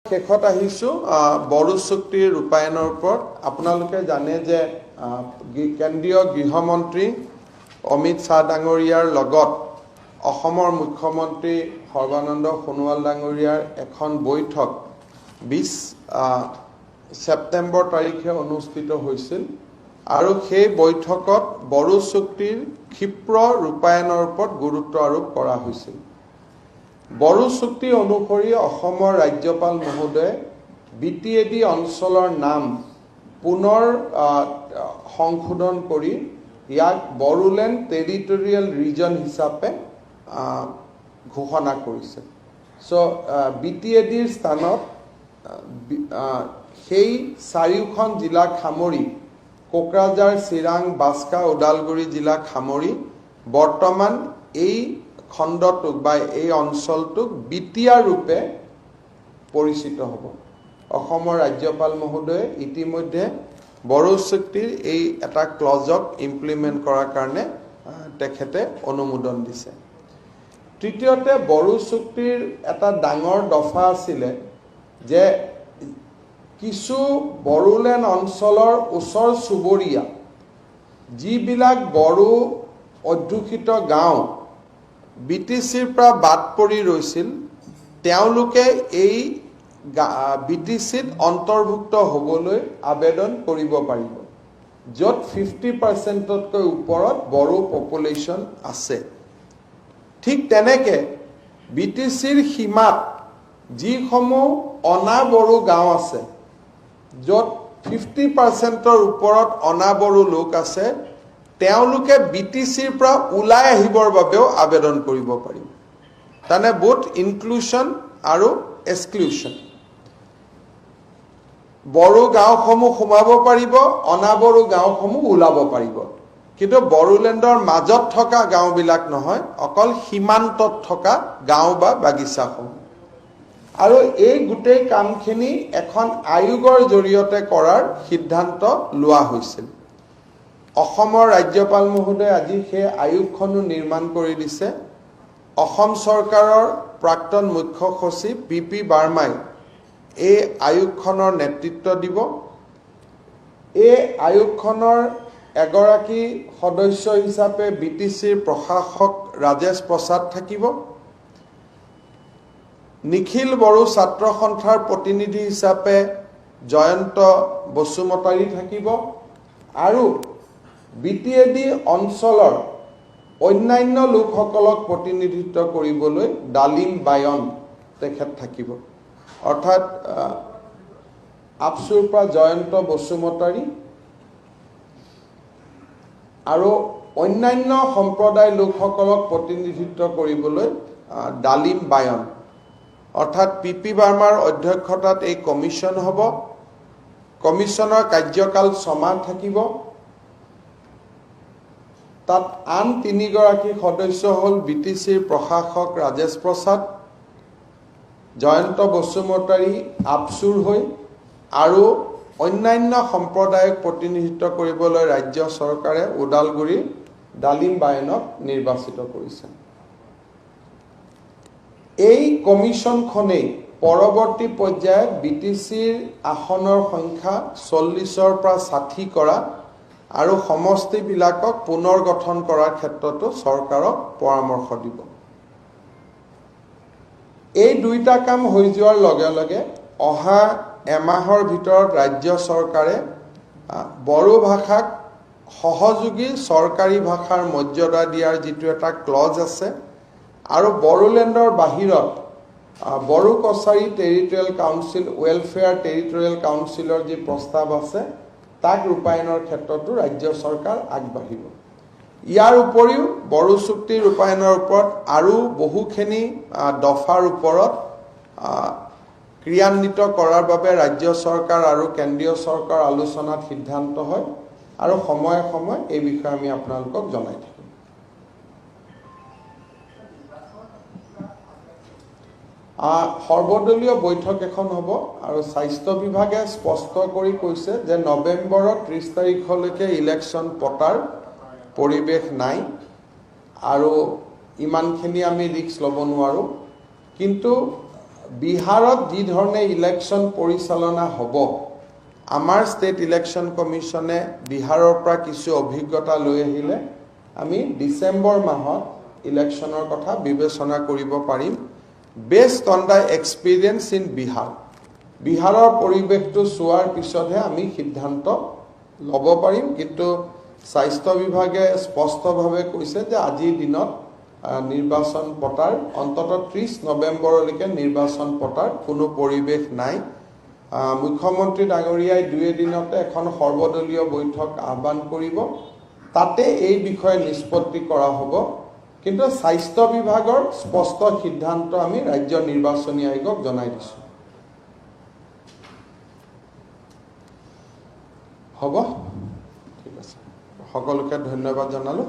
শেষত আহিছো বড়ো চুক্তিৰ ৰূপায়ণৰ ওপৰত আপোনালোকে জানে যে কেন্দ্ৰীয় গৃহমন্ত্ৰী অমিত শাহ ডাঙৰীয়াৰ লগত অসমৰ মুখ্যমন্ত্ৰী সৰ্বানন্দ সোণোৱাল ডাঙৰীয়াৰ এখন বৈঠক 20 ছেপ্টেম্বৰ তাৰিখে অনুষ্ঠিত হৈছিল আৰু সেই বৈঠকত বড়ো চুক্তিৰ ক্ষিপ্ৰ ৰূপায়ণৰ ওপৰত গুৰুত্ব আৰোপ কৰা হৈছিল। বড়ো চুক্তি অনুসৰি অসমৰ ৰাজ্যপাল মহোদয়ে বিটিএডি অঞ্চলৰ নাম পুনৰ সংশোধন কৰি ইয়াক বড়োলেণ্ড টেৰিটৰিয়েল ৰিজন হিচাপে ঘোষণা কৰিছে। সো বিটিএডিৰ স্থানত সেই চাৰিওখন জিলাক সামৰি কোকৰাঝাৰ, চিৰাং, বাস্কা, ওদালগুৰি জিলাক সামৰি বৰ্তমান এই খণ্ডটোক বা এই অঞ্চলটোক বিটিআৰ ৰূপে পৰিচিত হ'ব। অসমৰ ৰাজ্যপাল মহোদয়ে ইতিমধ্যে বড়ো চুক্তিৰ এই এটা ক্লজক ইমপ্লিমেণ্ট কৰাৰ কাৰণে তেখেতে অনুমোদন দিছে। তৃতীয়তে বড়ো চুক্তিৰ এটা ডাঙৰ দফা আছিলে যে কিছু বড়োলেণ্ড অঞ্চলৰ ওচৰ চুবুৰীয়া যিবিলাক বড়ো অধ্যুষিত গাঁও বিটিচিৰ পৰা বাদ পৰি ৰৈছিল তেওঁলোকে এই বিটিচিত অন্তৰ্ভুক্ত হ'বলৈ আবেদন কৰিব পাৰিব, য'ত 50%তকৈ ওপৰত বড়ো পপুলেশ্যন আছে। ঠিক তেনেকৈ বিটিচিৰ সীমাত যিসমূহ অনা বড়ো গাঁও আছে, য'ত 50%ৰ ওপৰত অনা বড়ো লোক আছে, তেওঁলোকে বিটিচিৰ পৰা ওলাই আহিবৰ বাবেও আবেদন কৰিব পাৰিব। তাৰমানে বোথ ইনক্লুশ্যন আৰু এক্সক্লুশ্যন। বড়ো গাঁওসমূহ সোমাব পাৰিব, অনা বড়ো গাঁওসমূহ ওলাব পাৰিব, কিন্তু বড়োলেণ্ডৰ মাজত থকা গাঁওবিলাক নহয়, অকল সীমান্তত থকা গাঁও বা বাগিচাসমূহ। আৰু এই গোটেই কামখিনি এখন আয়োগৰ জৰিয়তে কৰাৰ সিদ্ধান্ত লোৱা হৈছিল। অসমৰ ৰাজ্যপাল মহোদয়ে আজি সেই আয়োগখনো নিৰ্মাণ কৰি দিছে। অসম চৰকাৰৰ প্ৰাক্তন মুখ্য সচিব পি বাৰ্মাই এই আয়োগখনৰ নেতৃত্ব দিব। এই আয়োগখনৰ এগৰাকী সদস্য হিচাপে বিটিচিৰ প্ৰশাসক ৰাজেশ প্ৰসাদ থাকিব। নিখিল বড়ো ছাত্ৰ সন্থাৰ প্ৰতিনিধি হিচাপে জয়ন্ত বসুমতাৰী থাকিব আৰু বিটিএডি অঞ্চলৰ অন্যান্য লোকসকলক প্ৰতিনিধিত্ব কৰিবলৈ ডালিম বায়ন তেখেত থাকিব। অৰ্থাৎ আপচুৰ পৰা জয়ন্ত বসুমতাৰী আৰু অন্যান্য সম্প্ৰদায়ৰ লোকসকলক প্ৰতিনিধিত্ব কৰিবলৈ ডালিম বায়ন। অৰ্থাৎ পি বাৰ্মাৰ অধ্যক্ষতাত এই কমিশ্যন হ'ব। কমিশ্যনৰ কাৰ্যকাল 6 মাহ থাকিব। তাত আন 3 গৰাকী সদস্য হ'ল বিটিচিৰ প্ৰশাসক ৰাজেশ প্ৰসাদ, জয়ন্ত বসুমতাৰী আপচুৰ হৈ আৰু অন্যান্য সম্প্ৰদায়ক প্ৰতিনিধিত্ব কৰিবলৈ ৰাজ্য চৰকাৰে ওদালগুৰিৰ ডালিম বায়নক নিৰ্বাচিত কৰিছে। এই কমিশ্যনখনেই পৰৱৰ্তী পৰ্যায়ত বিটিচিৰ আসনৰ সংখ্যা 40ৰ পৰা 60 কৰা আৰু সমষ্টিবিলাকক পুনৰ গঠন কৰাৰ ক্ষেত্ৰতো চৰকাৰক পৰামৰ্শ দিব। এই দুইটা কাম হৈ যোৱাৰ লগে লগে অহা এমাহৰ ভিতৰত ৰাজ্য চৰকাৰে বড়ো ভাষাক সহযোগী চৰকাৰী ভাষাৰ মৰ্যাদা দিয়াৰ যিটো এটা ক্লজ আছে আৰু বড়োলেণ্ডৰ বাহিৰত Bodo Kachari territorial council, welfare territorial কাউন্সিলৰ যি প্ৰস্তাৱ আছে তাক ৰূপায়ণৰ ক্ষেত্ৰতো ৰাজ্য চৰকাৰ আগবাঢ়িব। ইয়াৰ উপৰিও বড়ো চুক্তি ৰূপায়ণৰ ওপৰত আৰু বহুখিনি দফাৰ ওপৰত ক্ৰিয়ান্বিত কৰাৰ বাবে ৰাজ্য চৰকাৰ আৰু কেন্দ্ৰীয় চৰকাৰ আলোচনাত সিদ্ধান্ত হয় আৰু সময়ে সময়ে এই বিষয়ে আমি আপোনালোকক জনাই থাকিম। সৰ্বদলীয় বৈঠক এখন হ'ব আৰু স্বাস্থ্য বিভাগে স্পষ্ট কৰি কৈছে যে নৱেম্বৰৰ 30 তাৰিখলৈকে ইলেকশ্যন পতাৰ পৰিৱেশ নাই আৰু ইমানখিনি আমি ৰিস্ক ল'ব নোৱাৰোঁ। কিন্তু বিহাৰত যি ধৰণে ইলেকশ্যন পৰিচালনা হ'ব, আমাৰ ষ্টেট ইলেকশ্যন কমিশ্যনে বিহাৰৰ পৰা কিছু অভিজ্ঞতা লৈ আহিলে আমি ডিচেম্বৰ মাহত ইলেকশ্যনৰ কথা বিবেচনা কৰিব পাৰিম based on the experience in Bihar. বিহাৰৰ পৰিৱেশটো চোৱাৰ পিছতহে আমি সিদ্ধান্ত ল'ব পাৰিম। কিন্তু স্বাস্থ্য বিভাগে স্পষ্টভাৱে কৈছে যে আজিৰ দিনত নিৰ্বাচন পতাৰ অন্ততঃ 30 নৱেম্বৰলৈকে নিৰ্বাচন পতাৰ কোনো পৰিৱেশ নাই। মুখ্যমন্ত্ৰী ডাঙৰীয়াই 2 এদিনতে এখন সৰ্বদলীয় বৈঠক আহ্বান কৰিব, তাতে এই বিষয়ে নিষ্পত্তি কৰা হ'ব। কিন্তু স্বাস্থ্য বিভাগৰ স্পষ্ট সিদ্ধান্ত আমি ৰাজ্য নিৰ্বাচনী আয়োগক জনাই দিছোঁ। হ'ব, ঠিক আছে, সকলোকে ধন্যবাদ জনালোঁ।